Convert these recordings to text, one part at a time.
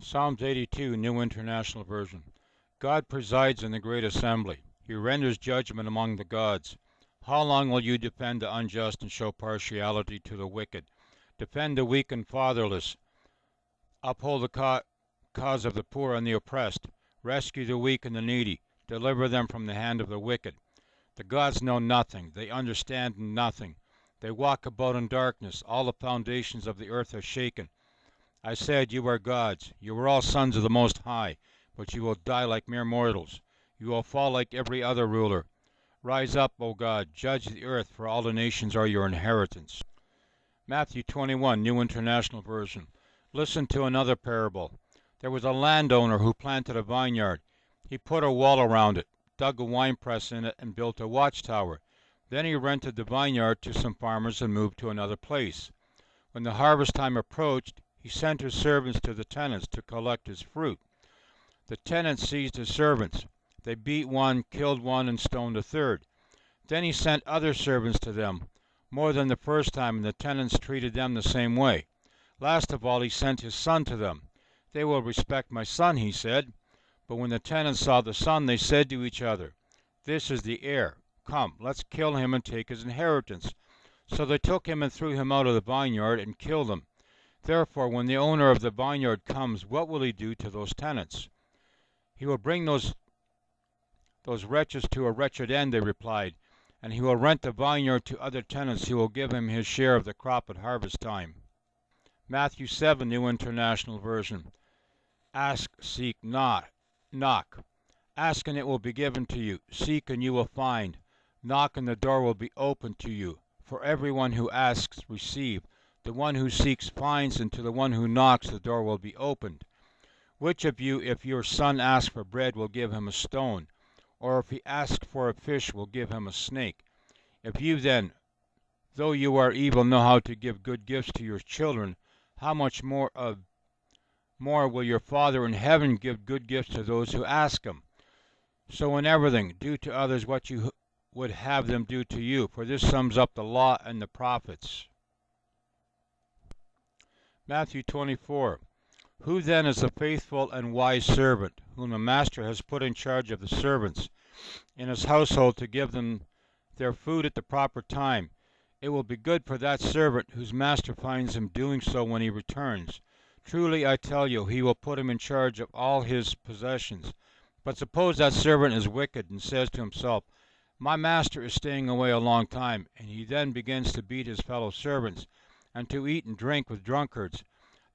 Psalms 82, New International Version. God presides in the great assembly. He renders judgment among the gods. How long will you defend the unjust and show partiality to the wicked? Defend the weak and fatherless. Uphold the cause of the poor and the oppressed. Rescue the weak and the needy. Deliver them from the hand of the wicked. The gods know nothing. They understand nothing. They walk about in darkness. All the foundations of the earth are shaken. I said, you are gods. You are all sons of the Most High, but you will die like mere mortals. You will fall like every other ruler. Rise up, O God, judge the earth, for all the nations are your inheritance. Matthew 21, New International Version. Listen to another parable. There was a landowner who planted a vineyard. He put a wall around it, dug a winepress in it, and built a watchtower. Then he rented the vineyard to some farmers and moved to another place. When the harvest time approached, he sent his servants to the tenants to collect his fruit. The tenants seized his servants. They beat one, killed one, and stoned a third. Then he sent other servants to them, more than the first time, and the tenants treated them the same way. Last of all, he sent his son to them. They will respect my son, he said. But when the tenants saw the son, they said to each other, this is the heir. Come, let's kill him and take his inheritance. So they took him and threw him out of the vineyard and killed him. Therefore, when the owner of the vineyard comes, what will he do to those tenants? He will bring those wretches to a wretched end, they replied, and he will rent the vineyard to other tenants who will give him his share of the crop at harvest time. Matthew 7, New International Version. Ask, seek, knock. Ask and it will be given to you. Seek and you will find. Knock and the door will be opened to you. For everyone who asks receives. The one who seeks finds, and to the one who knocks the door will be opened. Which of you, if your son asks for bread, will give him a stone? Or if he asks for a fish, will give him a snake? If you then, though you are evil, know how to give good gifts to your children, how much more will your Father in heaven give good gifts to those who ask him? So in everything, do to others what you would have them do to you, for this sums up the law and the prophets. Matthew 24. Who then is the faithful and wise servant, whom the master has put in charge of the servants in his household to give them their food at the proper time? It will be good for that servant whose master finds him doing so when he returns. Truly I tell you, he will put him in charge of all his possessions. But suppose that servant is wicked and says to himself, my master is staying away a long time, and he then begins to beat his fellow servants, and to eat and drink with drunkards.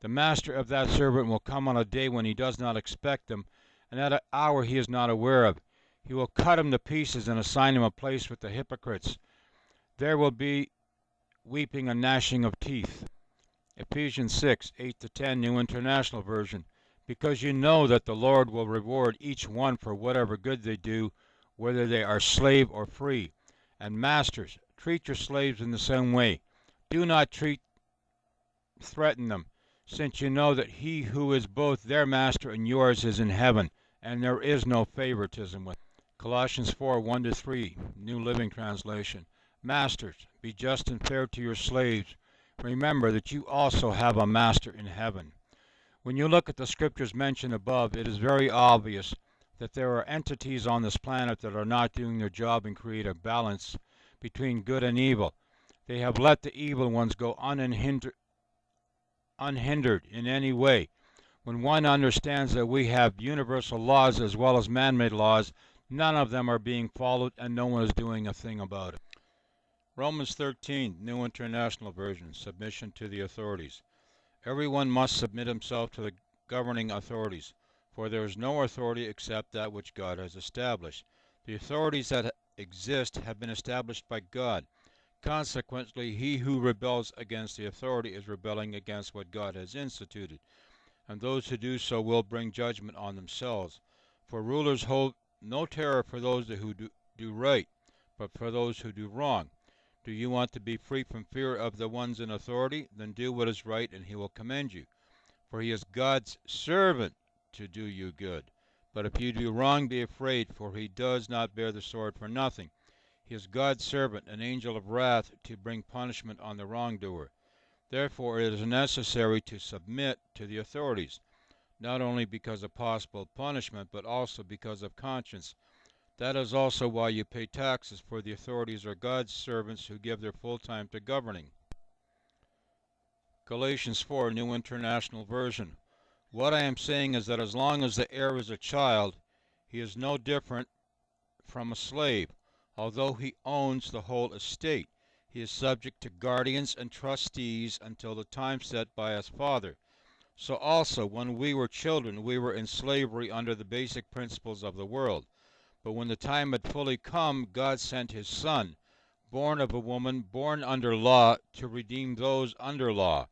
The master of that servant will come on a day when he does not expect them, and at an hour he is not aware of. He will cut him to pieces and assign him a place with the hypocrites. There will be weeping and gnashing of teeth. Ephesians 6, 8-10, New International Version. Because you know that the Lord will reward each one for whatever good they do, whether they are slave or free. And masters, treat your slaves in the same way. Do not threaten them, since you know that he who is both their master and yours is in heaven, and there is no favoritism with him. Colossians 4, 1-3, New Living Translation. Masters, be just and fair to your slaves. Remember that you also have a master in heaven. When you look at the scriptures mentioned above, it is very obvious that there are entities on this planet that are not doing their job and create a balance between good and evil. They have let the evil ones go unhindered in any way. When one understands that we have universal laws as well as man-made laws, none of them are being followed and no one is doing a thing about it. Romans 13, New International Version, submission to the authorities. Everyone must submit himself to the governing authorities, for there is no authority except that which God has established. The authorities that exist have been established by God. Consequently, he who rebels against the authority is rebelling against what God has instituted, and those who do so will bring judgment on themselves. For rulers hold no terror for those who do right, but for those who do wrong. Do you want to be free from fear of the ones in authority? Then do what is right, and he will commend you. For he is God's servant to do you good. But if you do wrong, be afraid, for he does not bear the sword for nothing. He is God's servant, an angel of wrath, to bring punishment on the wrongdoer. Therefore it is necessary to submit to the authorities. not only because of possible punishment, but also because of conscience. That is also why you pay taxes, for the authorities are God's servants who give their full time to governing. Galatians 4, New International Version. What I am saying is that as long as the heir is a child, he is no different from a slave. Although he owns the whole estate, he is subject to guardians and trustees until the time set by his father. So also, when we were children, we were in slavery under the basic principles of the world. But when the time had fully come, God sent his Son, born of a woman, born under law, to redeem those under law,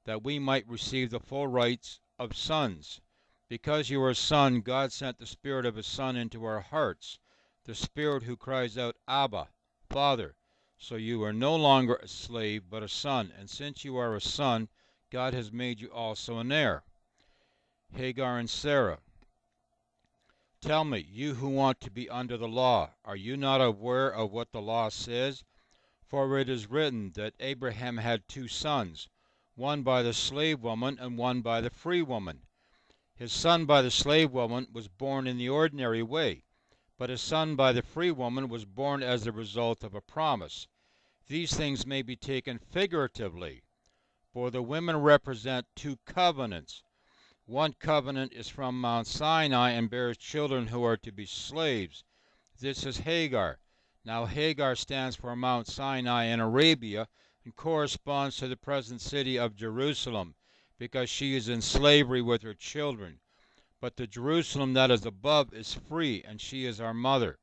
that we might receive the full rights of sons. Because you are a son, God sent the Spirit of his Son into our hearts, the Spirit who cries out, Abba, Father. So you are no longer a slave, but a son, and since you are a son, God has made you also an heir. Hagar and Sarah. Tell me, you who want to be under the law, are you not aware of what the law says? For it is written that Abraham had two sons, one by the slave woman and one by the free woman. His son by the slave woman was born in the ordinary way, but his son by the free woman was born as the result of a promise. These things may be taken figuratively, for the women represent two covenants. One covenant is from Mount Sinai and bears children who are to be slaves. This is Hagar. Now Hagar stands for Mount Sinai in Arabia and corresponds to the present city of Jerusalem, because she is in slavery with her children. But the Jerusalem that is above is free, and she is our mother.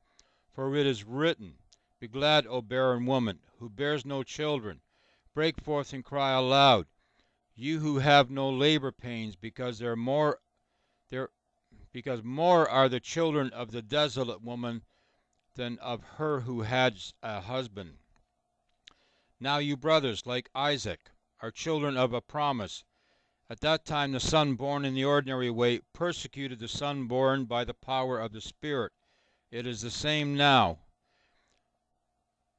For it is written, Be glad, O barren woman, who bears no children. Break forth and cry aloud, you who have no labor pains, because more are the children of the desolate woman than of her who has a husband. Now you brothers, like Isaac, are children of a promise. At that time the son born in the ordinary way persecuted the son born by the power of the Spirit. It is the same now.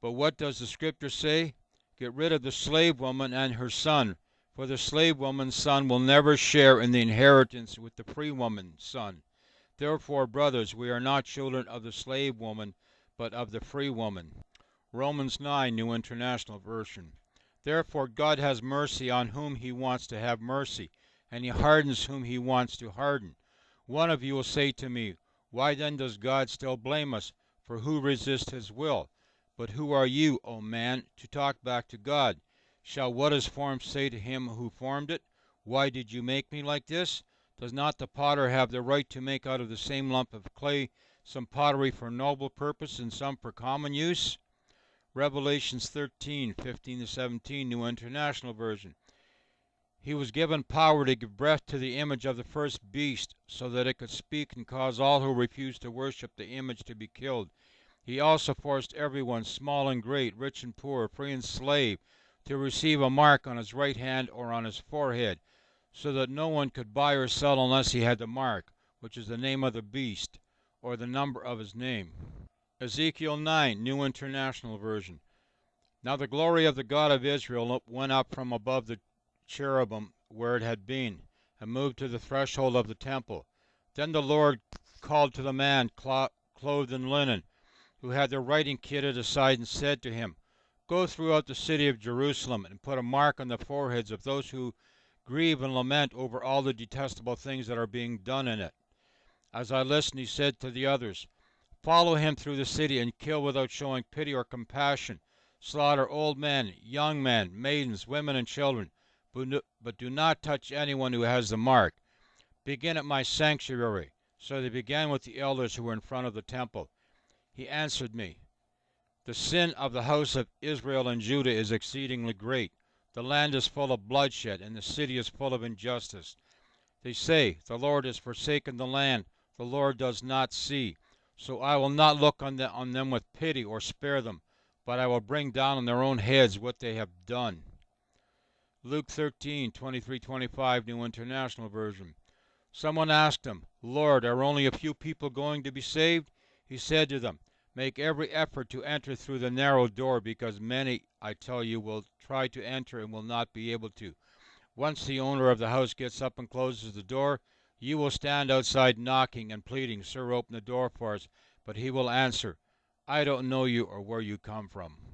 But what does the Scripture say? Get rid of the slave woman and her son, for the slave woman's son will never share in the inheritance with the free woman's son. Therefore, brothers, we are not children of the slave woman, but of the free woman. Romans 9, New International Version. Therefore God has mercy on whom he wants to have mercy, and he hardens whom he wants to harden. One of you will say to me, Why then does God still blame us? For who resists his will? But who are you, O man, to talk back to God? Shall what is formed say to him who formed it, Why did you make me like this? Does not the potter have the right to make out of the same lump of clay some pottery for noble purpose and some for common use? Revelations 13:15-17, New International Version. He was given power to give breath to the image of the first beast, so that it could speak and cause all who refused to worship the image to be killed. He also forced everyone, small and great, rich and poor, free and slave, to receive a mark on his right hand or on his forehead, so that no one could buy or sell unless he had the mark, which is the name of the beast, or the number of his name. Ezekiel 9, New International Version. Now the glory of the God of Israel went up from above the cherubim where it had been, and moved to the threshold of the temple. Then the Lord called to the man clothed in linen, who had their writing kitted aside, and said to him, Go throughout the city of Jerusalem, and put a mark on the foreheads of those who grieve and lament over all the detestable things that are being done in it. As I listened, he said to the others, Follow him through the city, and kill without showing pity or compassion. Slaughter old men, young men, maidens, women, and children, but do not touch anyone who has the mark. Begin at my sanctuary. So they began with the elders who were in front of the temple. He answered me, The sin of the house of Israel and Judah is exceedingly great. The land is full of bloodshed, and the city is full of injustice. They say, The Lord has forsaken the land, the Lord does not see. So I will not look on them with pity or spare them, but I will bring down on their own heads what they have done. Luke 13:23-25, New International Version. Someone asked him, Lord, are only a few people going to be saved? He said to them, Make every effort to enter through the narrow door, because many, I tell you, will try to enter and will not be able to. Once the owner of the house gets up and closes the door, You will stand outside knocking and pleading, "Sir, open the door for us," but he will answer, "I don't know you or where you come from."